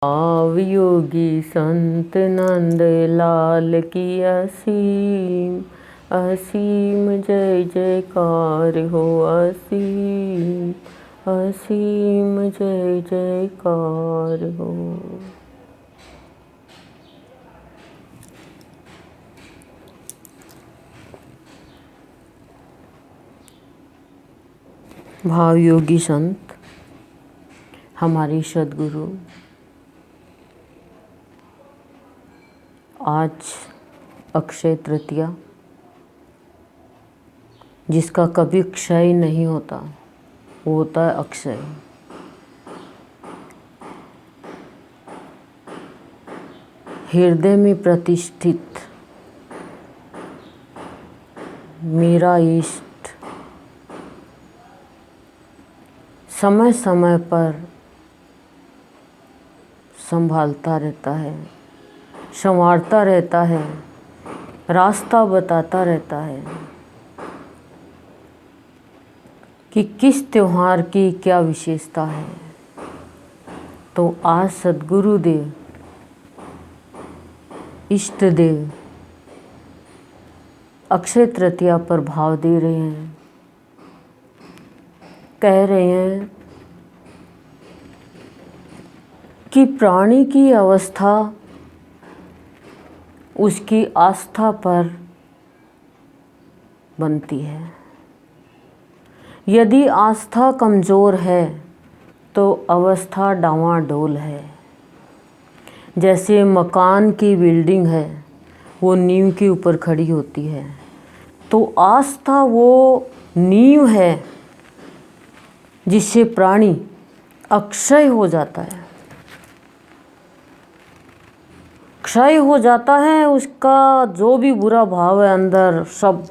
योगी संत नंद लाल की असीम असीम जय जयकार हो। असीम असीम जय जयकार हो। भाव योगी संत हमारे सद्गुरु आज अक्षय तृतीया, जिसका कभी क्षय नहीं होता, वो होता है अक्षय। हृदय में प्रतिष्ठित मेरा इष्ट समय समय पर संभालता रहता है, संवारता रहता है, रास्ता बताता रहता है कि किस त्योहार की क्या विशेषता है। तो आज सद्गुरु देव, इष्ट देव अक्षय तृतीया पर भाव दे रहे हैं, कह रहे हैं कि प्राणी की अवस्था उसकी आस्था पर बनती है। यदि आस्था कमज़ोर है तो अवस्था डावाडोल है। जैसे मकान की बिल्डिंग है, वो नींव के ऊपर खड़ी होती है, तो आस्था वो नींव है जिससे प्राणी अक्षय हो जाता है, क्षय हो जाता है। उसका जो भी बुरा भाव है अंदर सब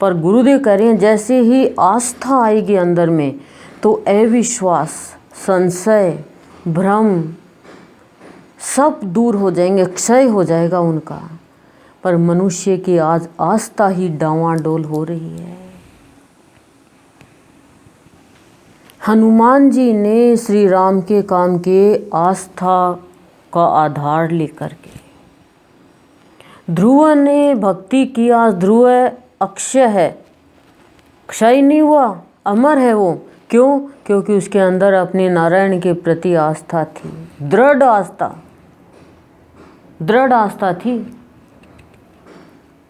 पर गुरुदेव कह रहे हैं, जैसे ही आस्था आएगी अंदर में तो अविश्वास, संशय, भ्रम सब दूर हो जाएंगे, क्षय हो जाएगा उनका। पर मनुष्य की आज आस्था ही डावाडोल हो रही है। हनुमान जी ने श्री राम के काम के आस्था का आधार लेकर के, ध्रुव ने भक्ति की। आज ध्रुव अक्षय है, क्षय नहीं हुआ, अमर है वो। क्यों? क्योंकि उसके अंदर अपने नारायण के प्रति आस्था थी, दृढ़ आस्था थी।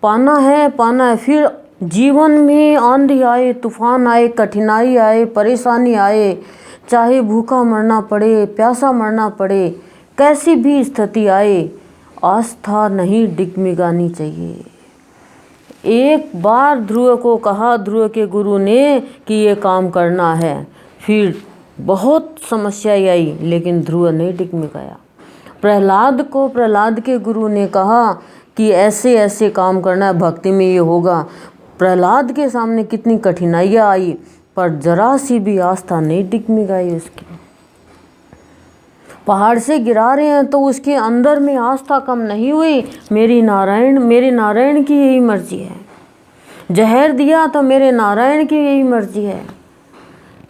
पाना है। फिर जीवन में आंधी आए, तूफान आए, कठिनाई आए, परेशानी आए, चाहे भूखा मरना पड़े, प्यासा मरना पड़े, कैसी भी स्थिति आए, आस्था नहीं डिगमिगानी चाहिए। एक बार ध्रुव को कहा, ध्रुव के गुरु ने, कि ये काम करना है, फिर बहुत समस्याएं आई, लेकिन ध्रुव नहीं डिगमिगाया। प्रहलाद को प्रहलाद के गुरु ने कहा कि ऐसे ऐसे काम करना है, भक्ति में ये होगा। प्रहलाद के सामने कितनी कठिनाइयाँ आई, पर जरा सी भी आस्था नहीं डिगमिगाई उसकी। पहाड़ से गिरा रहे हैं तो उसके अंदर में आस्था कम नहीं हुई। मेरे नारायण की यही मर्जी है। जहर दिया तो मेरे नारायण की यही मर्जी है।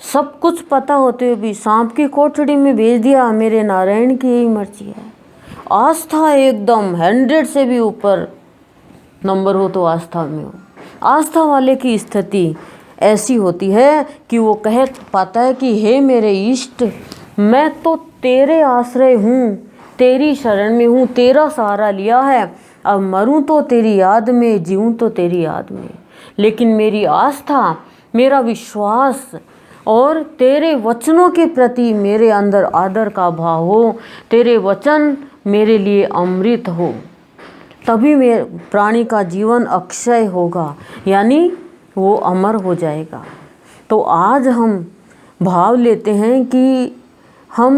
सब कुछ पता होते हुए भी सांप की कोठड़ी में भेज दिया, मेरे नारायण की यही मर्जी है। आस्था एकदम 100 से भी ऊपर नंबर हो तो आस्था में हो। आस्था वाले की स्थिति ऐसी होती है कि वो कह पाता है कि हे मेरे इष्ट, मैं तो तेरे आश्रय हूँ, तेरी शरण में हूँ, तेरा सहारा लिया है। अब मरूँ तो तेरी याद में, जीऊँ तो तेरी याद में। लेकिन मेरी आस्था, मेरा विश्वास और तेरे वचनों के प्रति मेरे अंदर आदर का भाव हो, तेरे वचन मेरे लिए अमृत हो, तभी मेरे प्राणी का जीवन अक्षय होगा, यानी वो अमर हो जाएगा। तो आज हम भाव लेते हैं कि हम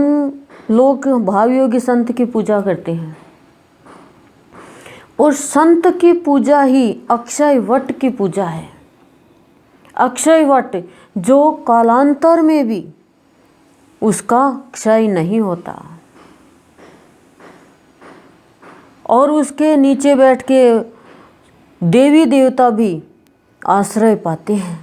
लोग भाव योगी संत की पूजा करते हैं, और संत की पूजा ही अक्षय वट की पूजा है। अक्षय वट जो कालांतर में भी उसका क्षय नहीं होता, और उसके नीचे बैठ के देवी देवता भी आश्रय पाते हैं,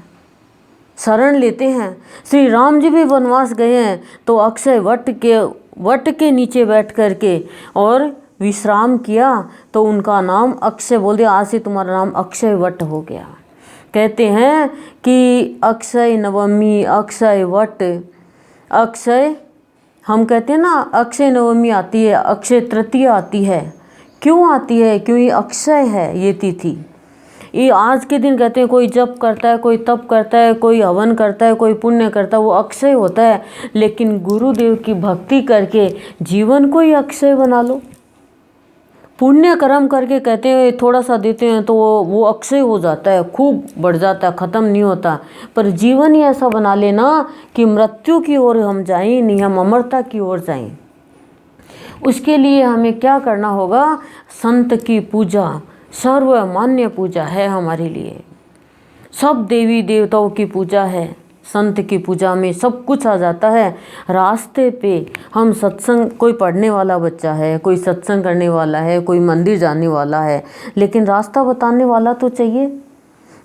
शरण लेते हैं। श्री राम जी भी वनवास गए हैं तो अक्षय वट के वट के नीचे बैठ करके और विश्राम किया तो उनका नाम अक्षय, बोल दिया आज से तुम्हारा नाम अक्षय वट हो गया। कहते हैं कि अक्षय नवमी, अक्षय वट, अक्षय, हम कहते हैं ना अक्षय नवमी आती है, अक्षय तृतीया आती है। क्यों आती है? क्योंकि अक्षय है ये तिथि। ये आज के दिन कहते हैं कोई जप करता है, कोई तप करता है, कोई हवन करता है, कोई पुण्य करता है, वो अक्षय होता है। लेकिन गुरुदेव की भक्ति करके जीवन को ही अक्षय बना लो। पुण्य कर्म करके कहते हैं थोड़ा सा देते हैं तो वो अक्षय हो जाता है, खूब बढ़ जाता है, ख़त्म नहीं होता। पर जीवन ही ऐसा बना लेना कि मृत्यु की ओर हम जाएं, नहीं हम अमरता की ओर जाएं। उसके लिए हमें क्या करना होगा? संत की पूजा सर्वमान्य पूजा है हमारे लिए। सब देवी देवताओं की पूजा है, संत की पूजा में सब कुछ आ जाता है। रास्ते पे हम सत्संग, कोई पढ़ने वाला बच्चा है, कोई सत्संग करने वाला है, कोई मंदिर जाने वाला है, लेकिन रास्ता बताने वाला तो चाहिए।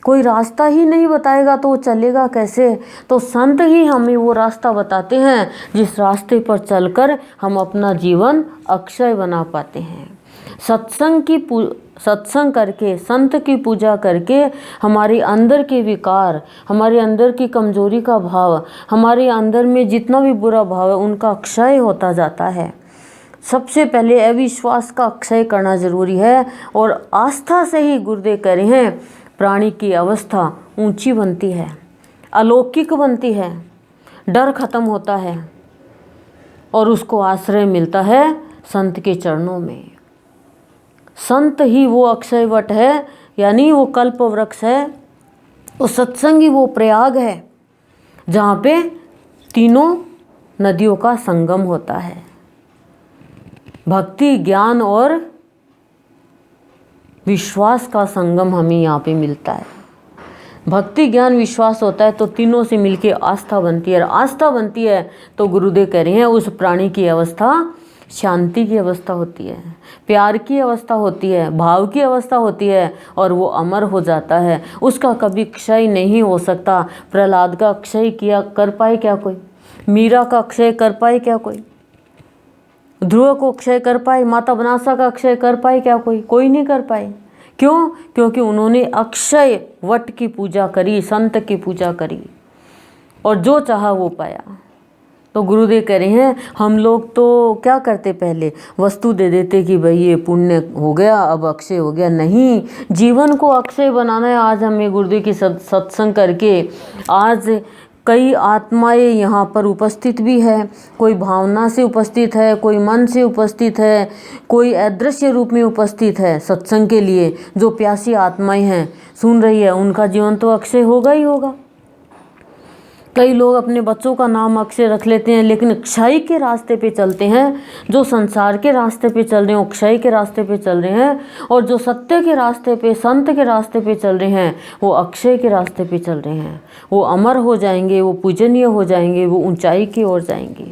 कोई रास्ता ही नहीं बताएगा तो वो चलेगा कैसे? तो संत ही हमें वो रास्ता बताते हैं जिस रास्ते पर चलकर हम अपना जीवन अक्षय बना पाते हैं। सत्संग करके, संत की पूजा करके हमारे अंदर के विकार, हमारे अंदर की कमजोरी का भाव, हमारे अंदर में जितना भी बुरा भाव है उनका क्षय होता जाता है। सबसे पहले अविश्वास का क्षय करना जरूरी है और आस्था से ही गुरुदेव कह रहे हैं प्राणी की अवस्था ऊंची बनती है, अलौकिक बनती है, डर खत्म होता है और उसको आश्रय मिलता है संत के चरणों में। संत ही वो अक्षय वट है, यानी वो कल्प वृक्ष है। वो सत्संग ही वो प्रयाग है जहाँ पे तीनों नदियों का संगम होता है। भक्ति, ज्ञान और विश्वास का संगम हमें यहाँ पे मिलता है। भक्ति, ज्ञान, विश्वास होता है तो तीनों से मिलके आस्था बनती है, और आस्था बनती है तो गुरुदेव कह रहे हैं उस प्राणी की अवस्था शांति की अवस्था होती है, प्यार की अवस्था होती है, भाव की अवस्था होती है और वो अमर हो जाता है। उसका कभी क्षय नहीं हो सकता। प्रहलाद का क्षय किया कर पाए क्या कोई? मीरा का क्षय कर पाए क्या कोई? ध्रुव को क्षय कर पाए? माता बनासा का क्षय कर पाए क्या कोई? कोई नहीं कर पाए। क्यों? क्योंकि उन्होंने अक्षय वट की पूजा करी, संत की पूजा करी और जो चाहा वो पाया। तो गुरुदेव कह रहे हैं हम लोग तो क्या करते, पहले वस्तु दे देते कि भाई ये पुण्य हो गया अब अक्षय हो गया। नहीं, जीवन को अक्षय बनाना है। आज हमें गुरुदेव की सत्संग करके आज कई आत्माएं यहाँ पर उपस्थित भी है। कोई भावना से उपस्थित है, कोई मन से उपस्थित है, कोई अदृश्य रूप में उपस्थित है सत्संग के लिए। जो प्यासी आत्माएं हैं सुन रही है, उनका जीवन तो अक्षय होगा ही होगा। कई लोग अपने बच्चों का नाम अक्षय रख लेते हैं, लेकिन क्षय के रास्ते पे चलते हैं। जो संसार के रास्ते पे चल रहे हैं वो क्षय के रास्ते पे चल रहे हैं, और जो सत्य के रास्ते पे, संत के रास्ते पे चल रहे हैं वो अक्षय के रास्ते पे चल रहे हैं। वो अमर हो जाएंगे, वो पूजनीय हो जाएंगे, वो ऊंचाई की ओर जाएंगे।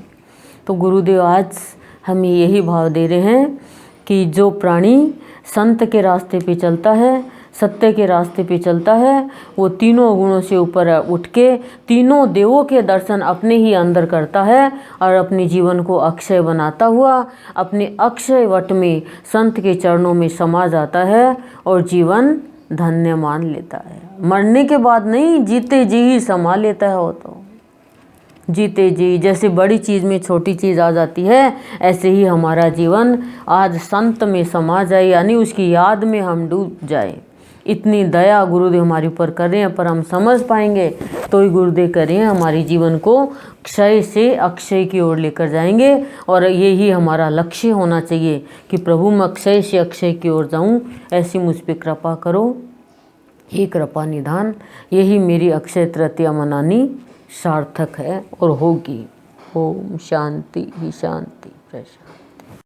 तो गुरुदेव आज हमें यही भाव दे रहे हैं कि जो प्राणी संत के रास्ते पे चलता है, सत्य के रास्ते पे चलता है, वो तीनों गुणों से ऊपर उठ के तीनों देवों के दर्शन अपने ही अंदर करता है और अपने जीवन को अक्षय बनाता हुआ अपने अक्षय वट में संत के चरणों में समा जाता है और जीवन धन्य मान लेता है। मरने के बाद नहीं, जीते जी ही समा लेता है। वो तो जीते जी, जैसे बड़ी चीज़ में छोटी चीज़ आ जाती है, ऐसे ही हमारा जीवन आज संत में समा जाए, यानी उसकी याद में हम डूब जाए। इतनी दया गुरुदेव हमारे ऊपर कर रहे हैं, पर हम समझ पाएंगे तो ही गुरुदेव कर रहे हैं हमारे जीवन को क्षय से अक्षय की ओर लेकर जाएंगे। और यही हमारा लक्ष्य होना चाहिए कि प्रभु मैं अक्षय से अक्षय की ओर जाऊं, ऐसी मुझ पर कृपा करो, हे कृपा निधान। यही मेरी अक्षय तृतीया मनानी सार्थक है और होगी। ओम शांति ही शांति प्रशांति।